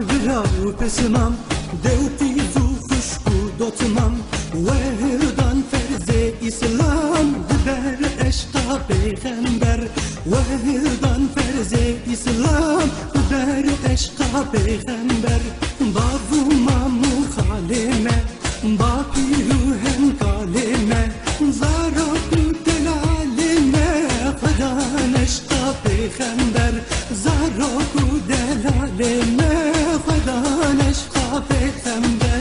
برا پسمم دوتی زو خشکو دوتمم وهردان فرز اسلام دبر اشتا پیغمبر وهردان فرز اسلام دبر اشتا پیغمبر بابو مامو خالمه با پیروهن کالمه زارا تو دلالمه خدا نشتا پیغمبر زارا تو دلالمه خدا نشتا پیغمبر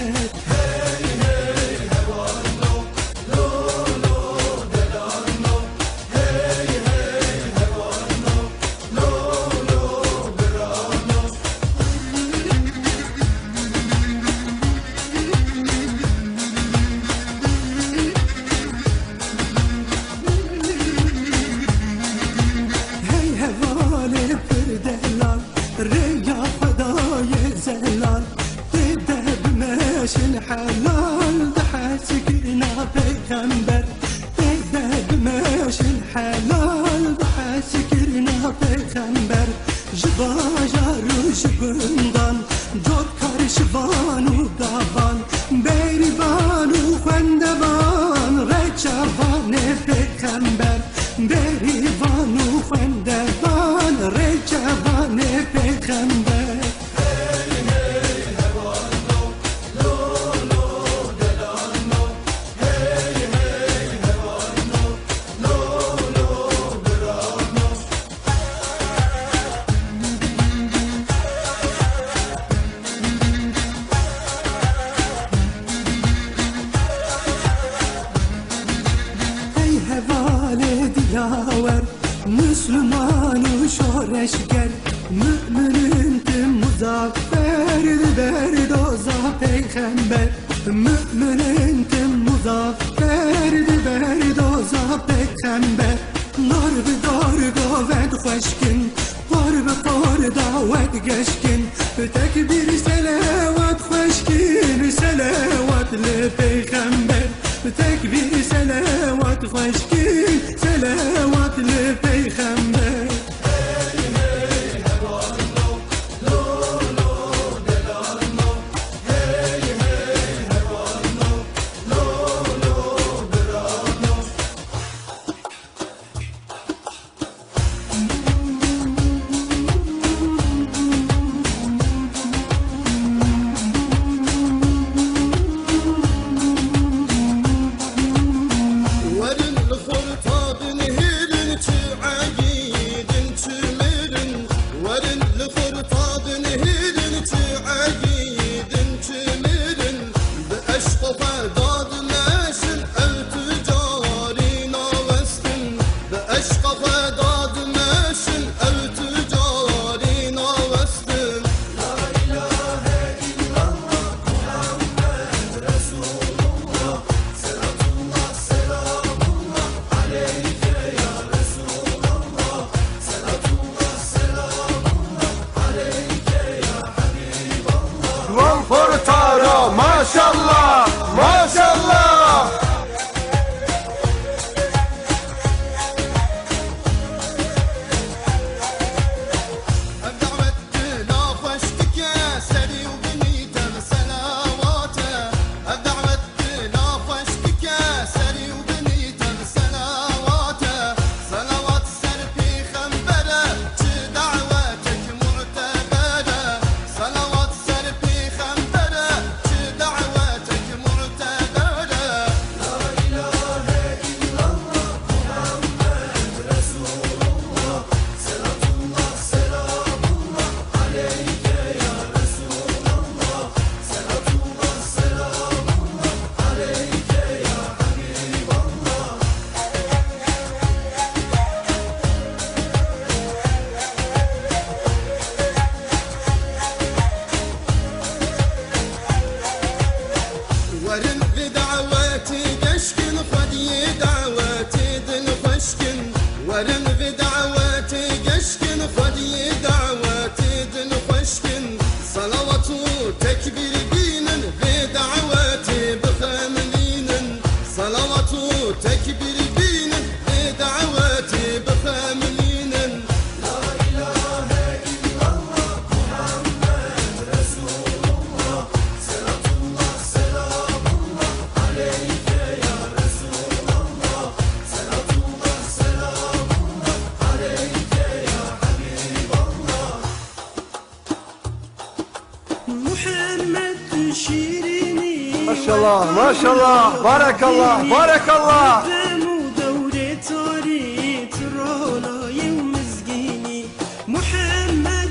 الحلال بحاسكنا پیغمبر تده بماش الحلال بحاسكنا پیغمبر جبا جارو جبندان جود کار شبانو دابان بیریبانو خندبان رجبان پیغمبر بیریبانو خندبان رجبان پیغمبر Müslüman şoreşger Mü'minin tim muzaffer Berdoza peygamber Mü'minin tim muzaffer Berdoza peygamber Nar bi dar gavet xoşkin Par bi par davet geçkin Tekbir selavat xoşkin Selavat li peygamber Tekbir selavat xoşkin Selavat li peygamber شاء الله ما شاء الله بارك الله بارك الله محمد